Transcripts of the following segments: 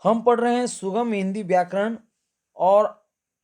हम पढ़ रहे हैं सुगम हिंदी व्याकरण और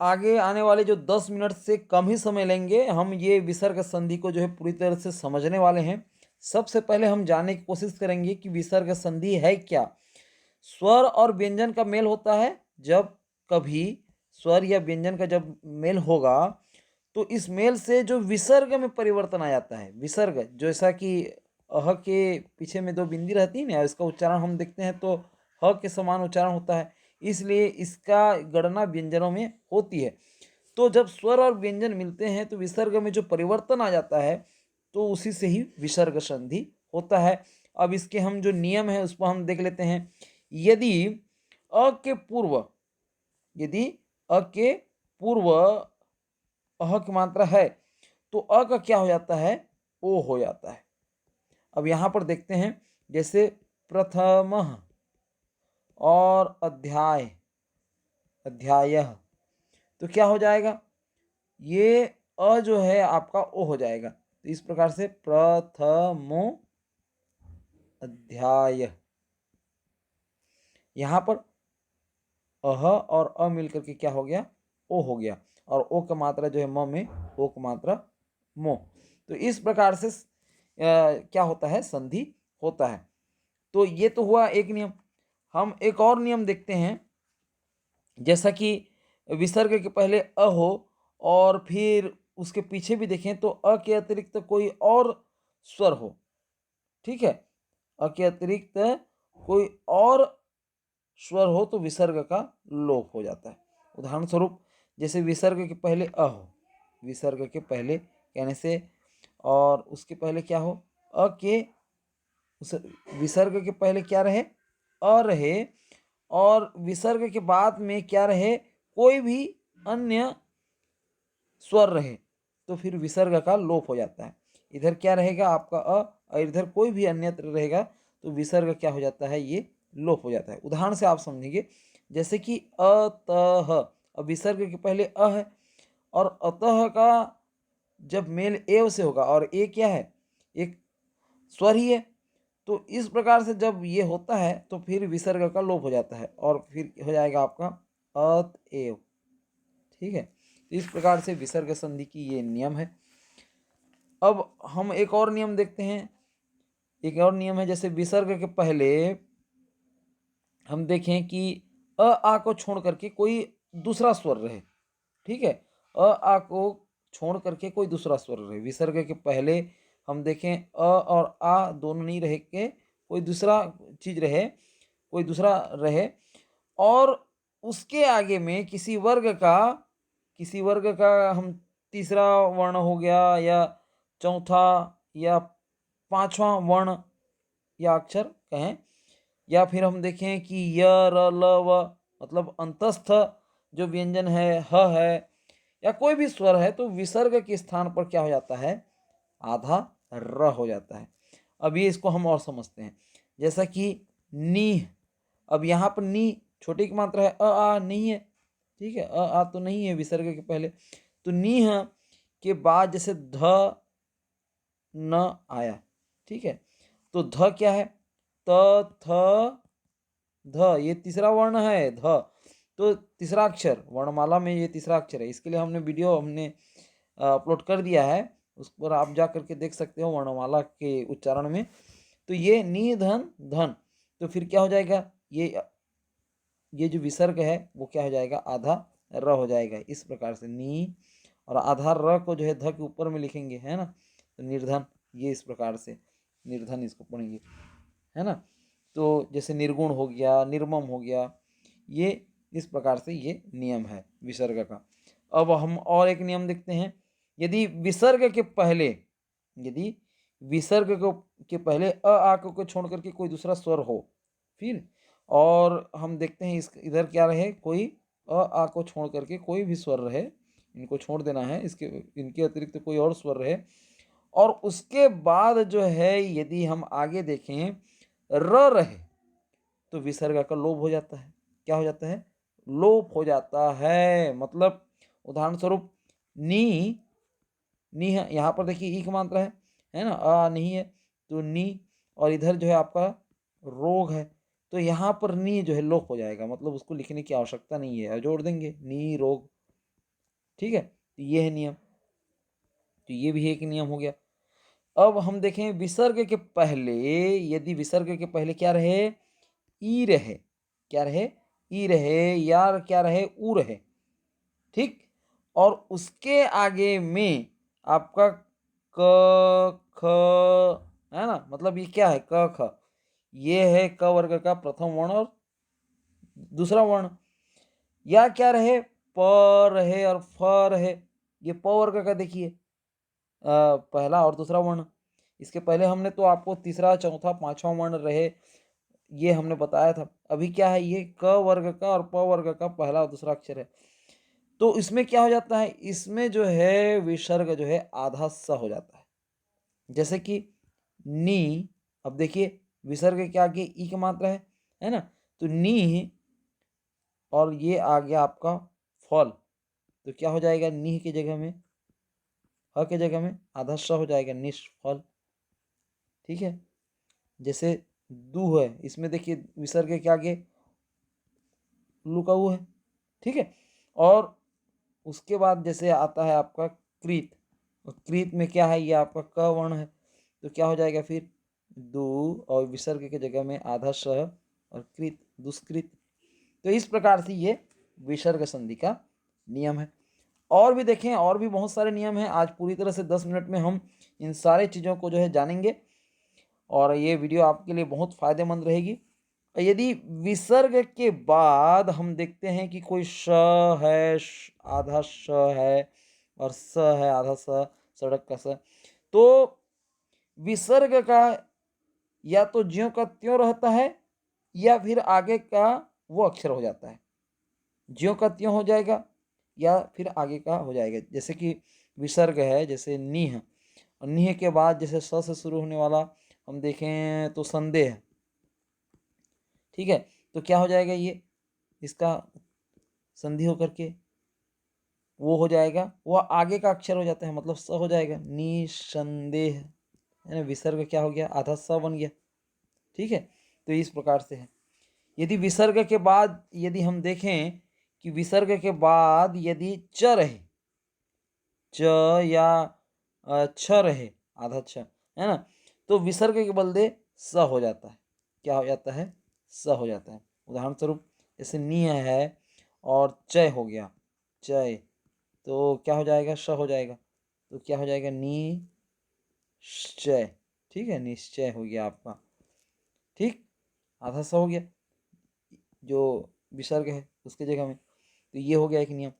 आगे आने वाले जो 10 मिनट से कम ही समय लेंगे, हम ये विसर्ग संधि को जो है पूरी तरह से समझने वाले हैं। सबसे पहले हम जानने की कोशिश करेंगे कि विसर्ग संधि है क्या। स्वर और व्यंजन का मेल होता है। जब कभी स्वर या व्यंजन का जब मेल होगा तो इस मेल से जो विसर्ग में परिवर्तन आ जाता है। विसर्ग जैसा कि अह के पीछे में दो बिंदी रहती है ना, इसका उच्चारण हम देखते हैं तो ह के समान उच्चारण होता है, इसलिए इसका गणना व्यंजनों में होती है। तो जब स्वर और व्यंजन मिलते हैं तो विसर्ग में जो परिवर्तन आ जाता है तो उसी से ही विसर्ग संधि होता है। अब इसके हम जो नियम है उसको हम देख लेते हैं। यदि अ के पूर्व यदि अ के पूर्व अह की मात्रा है तो अ का क्या हो जाता है, ओ हो जाता है। अब यहां पर देखते हैं, जैसे प्रथम और अध्याय अध्याय, तो क्या हो जाएगा, ये अ जो है आपका ओ हो जाएगा। तो इस प्रकार से प्रथमो अध्याय, यहां पर अह और अ मिलकर के क्या हो गया, ओ हो गया। और ओ का मात्रा जो है म में, ओ का मात्रा मो। तो इस प्रकार से क्या होता है, संधि होता है। तो ये तो हुआ एक नियम। हम एक और नियम देखते हैं। जैसा कि विसर्ग के पहले अ हो और फिर उसके पीछे भी देखें तो अ के अतिरिक्त तो कोई और स्वर हो, ठीक है, अ के अतिरिक्त कोई और स्वर हो तो विसर्ग का लोप हो जाता है। उदाहरण स्वरूप, जैसे विसर्ग के पहले अ हो, विसर्ग के पहले कहने से, और उसके पहले क्या हो, अ के, उस विसर्ग के पहले क्या रहे, अ रहे, और विसर्ग के बाद में क्या रहे, कोई भी अन्य स्वर रहे, तो फिर विसर्ग का लोप हो जाता है। इधर क्या रहेगा आपका अ, और इधर कोई भी अन्यत्र रहेगा तो विसर्ग क्या हो जाता है, ये लोप हो जाता है। उदाहरण से आप समझेंगे, जैसे कि अतः, अब विसर्ग के पहले अ है और अतः का जब मेल एव से होगा, और ए क्या है, एक स्वर ही है, तो इस प्रकार से जब ये होता है तो फिर विसर्ग का लोप हो जाता है और फिर हो जाएगा आपका अतएव, ठीक है। तो इस प्रकार से विसर्ग संधि की ये नियम है। अब हम एक और नियम देखते हैं। एक और नियम है, जैसे विसर्ग के पहले हम देखें कि अ आ को छोड़ करके कोई दूसरा स्वर रहे, ठीक है, अ आ को छोड़ करके कोई दूसरा स्वर रहे। विसर्ग के पहले हम देखें अ और आ दोनों नहीं रहे के कोई दूसरा चीज रहे, कोई दूसरा रहे, और उसके आगे में किसी वर्ग का हम तीसरा वर्ण हो गया या चौथा या पांचवा वर्ण या अक्षर कहें, या फिर हम देखें कि य र ल व, मतलब अंतस्थ जो व्यंजन है, ह है, या कोई भी स्वर है, तो विसर्ग के स्थान पर क्या हो जाता है, आधा र हो जाता है। अब ये इसको हम और समझते हैं, जैसा कि नी, अब यहाँ पर नी छोटी की मात्रा है, अ आ नहीं है, ठीक है, अ आ तो नहीं है विसर्ग के पहले, तो नीह के बाद जैसे ध न आया, ठीक है, तो ध क्या है, त थ ध, ये तीसरा वर्ण है ध, तो तीसरा अक्षर वर्णमाला में ये तीसरा अक्षर है। इसके लिए हमने अपलोड कर दिया है, उस पर आप जा करके देख सकते हो वर्णमाला के उच्चारण में। तो ये नी धन धन, तो फिर क्या हो जाएगा, ये जो विसर्ग है वो क्या हो जाएगा, आधा र हो जाएगा। इस प्रकार से नी और आधा र को जो है ध के ऊपर में लिखेंगे, है ना, तो निर्धन, ये इस प्रकार से निर्धन इसको पढ़ेंगे, है ना। तो जैसे निर्गुण हो गया, निर्मम हो गया, ये इस प्रकार से ये नियम है विसर्ग का। अब हम और एक नियम देखते हैं। यदि विसर्ग के पहले यदि विसर्ग को के पहले अ आ को छोड़ करके कोई दूसरा स्वर हो, फिर और हम देखते हैं इस इधर क्या रहे, कोई अ आ को छोड़ करके कोई भी स्वर रहे, इनको छोड़ देना है, इसके इनके अतिरिक्त कोई और स्वर रहे, और उसके बाद जो है यदि हम आगे देखें र रहे तो विसर्ग का लोप हो जाता है। क्या हो जाता है, लोप हो जाता है। मतलब उदाहरण स्वरूप नी, नी है, यहाँ पर देखिए ई की मात्रा है ना, आ नहीं है, तो नी, और इधर जो है आपका रोग है, तो यहाँ पर नी जो है लोप हो जाएगा, मतलब उसको लिखने की आवश्यकता नहीं है, और जोड़ देंगे नी रोग। ठीक है, तो ये है नियम। तो ये भी एक नियम हो गया। अब हम देखें विसर्ग के पहले, यदि विसर्ग के पहले क्या रहे, ई रहे, क्या रहे, ई रहे, या क्या रहे, ऊ रहे। ठीक, और उसके आगे में आपका क ख है ना, मतलब ये क्या है, क ख, ये है क वर्ग का प्रथम वर्ण और दूसरा वर्ण। या क्या रहे, प रहे और फ रहे, ये प वर्ग का देखिए पहला और दूसरा वर्ण। इसके पहले हमने तो आपको तीसरा चौथा पांचवा वर्ण रहे ये हमने बताया था। अभी क्या है, ये क वर्ग का और प वर्ग का पहला और दूसरा अक्षर है। तो इसमें क्या हो जाता है, इसमें जो है विसर्ग जो है आधा स हो जाता है। जैसे कि नी, अब देखिए विसर्ग के आगे ई की मात्रा है ना, तो नी, और ये आ गया आपका फल, तो क्या हो जाएगा, नी की जगह में, ह की जगह में आधा स हो जाएगा, निष्फल। ठीक है, जैसे दू है, इसमें देखिए विसर्ग के आगे लू का ऊ है। ठीक है, और उसके बाद जैसे आता है आपका कृत, और कृत में क्या है, ये आपका क वर्ण है, तो क्या हो जाएगा फिर दू, और विसर्ग के जगह में आधा स और कृत, दुष्कृत। तो इस प्रकार से ये विसर्ग संधि का नियम है। और भी देखें, और भी बहुत सारे नियम हैं। आज पूरी तरह से 10 मिनट में हम इन सारे चीज़ों को जो है जानेंगे, और ये वीडियो आपके लिए बहुत फायदेमंद रहेगी। यदि विसर्ग के बाद हम देखते हैं कि कोई श है, आधा श है, और स है आधा स, सड़क का स, तो विसर्ग का या तो ज्यों का त्यों रहता है, या फिर आगे का वो अक्षर हो जाता है, ज्यों का त्यों हो जाएगा या फिर आगे का हो जाएगा। जैसे कि विसर्ग है, जैसे नीह, और नीह के बाद जैसे स से शुरू होने वाला हम देखें तो संदेह। ठीक है, तो क्या हो जाएगा, ये इसका संधि होकर के वो हो जाएगा, वो आगे का अक्षर हो जाता है, मतलब स हो जाएगा, निसंदेह, है ना, विसर्ग क्या हो गया, आधा स बन गया। ठीक है, तो इस प्रकार से है। यदि विसर्ग के बाद यदि हम देखें कि विसर्ग के बाद यदि च रहे, च या छ रहे, आधा छ, है ना, तो विसर्ग के बदले स हो जाता है। क्या हो जाता है, स हो जाता है। उदाहरण स्वरूप जैसे निय है और चय हो गया, चय, तो क्या हो जाएगा, श हो जाएगा, तो क्या हो जाएगा, निश्चय। ठीक है, निश्चय हो गया आपका। ठीक, आधा स हो गया जो विसर्ग है उसके जगह में, तो ये हो गया एक नियम।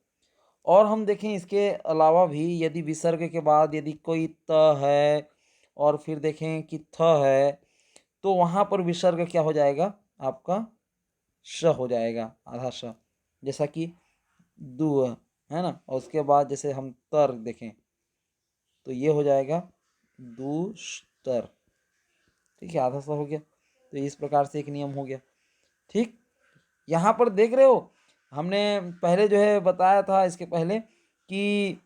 और हम देखें इसके अलावा भी, यदि विसर्ग के बाद यदि कोई त है और फिर देखें कि थ है, तो वहाँ पर विसर्ग क्या हो जाएगा, आपका श हो जाएगा, आधा श। जैसा कि दू है ना, और उसके बाद जैसे हम तर देखें तो ये हो जाएगा दुष्तर। ठीक है, आधा सा हो गया, तो इस प्रकार से एक नियम हो गया। ठीक, यहाँ पर देख रहे हो, हमने पहले जो है बताया था इसके पहले कि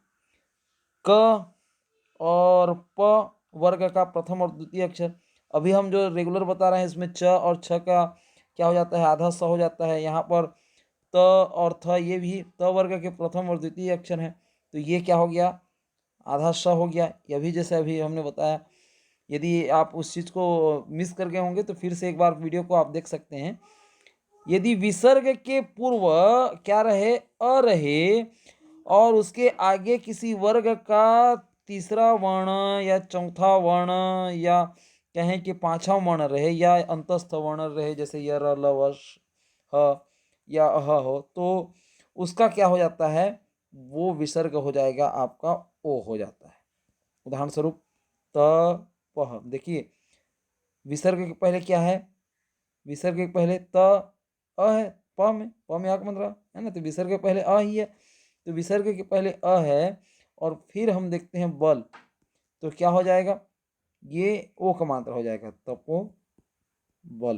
क और प वर्ग का प्रथम और द्वितीय अक्षर। अभी हम जो रेगुलर बता रहे हैं इसमें च और छ का क्या हो जाता है, आधा स हो जाता है। यहाँ पर त और थ, ये भी त वर्ग के प्रथम और द्वितीय अक्षर हैं, तो ये क्या हो गया, आधा स हो गया। यह भी जैसे अभी हमने बताया। यदि आप उस चीज़ को मिस कर गए होंगे तो फिर से एक बार वीडियो को आप देख सकते हैं। यदि विसर्ग के पूर्व क्या रहे, अ रहे, और उसके आगे किसी वर्ग का तीसरा वर्ण या चौथा वर्ण या कहें कि पांचवा वर्ण रहे या अंतस्थ वर्ण रहे, जैसे य र ल व श ह या अह हो, तो उसका क्या हो जाता है, वो विसर्ग हो जाएगा आपका ओ हो जाता है। उदाहरण स्वरूप त पह, देखिए विसर्ग के पहले क्या है, विसर्ग के पहले त अ है, प में आक बन रहा है ना, तो विसर्ग के पहले अ ही है, तो विसर्ग के पहले अ है, और फिर हम देखते हैं बल, तो क्या हो जाएगा, ये ओ का मात्रा हो जाएगा, तपो बल।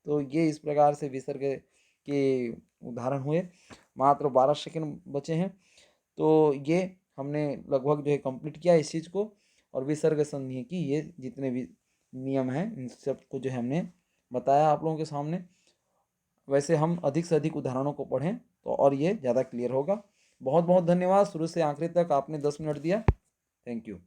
तो ये इस प्रकार से विसर्ग के उदाहरण हुए। मात्र 12 सेकंड बचे हैं, तो ये हमने लगभग जो है कंप्लीट किया इस चीज़ को, और विसर्ग संधि की ये जितने भी नियम हैं इन सब को जो है हमने बताया आप लोगों के सामने। वैसे हम अधिक से अधिक उदाहरणों को पढ़ें तो और ये ज़्यादा क्लियर होगा। बहुत बहुत धन्यवाद, शुरू से आखिरी तक आपने 10 मिनट दिया। Thank you.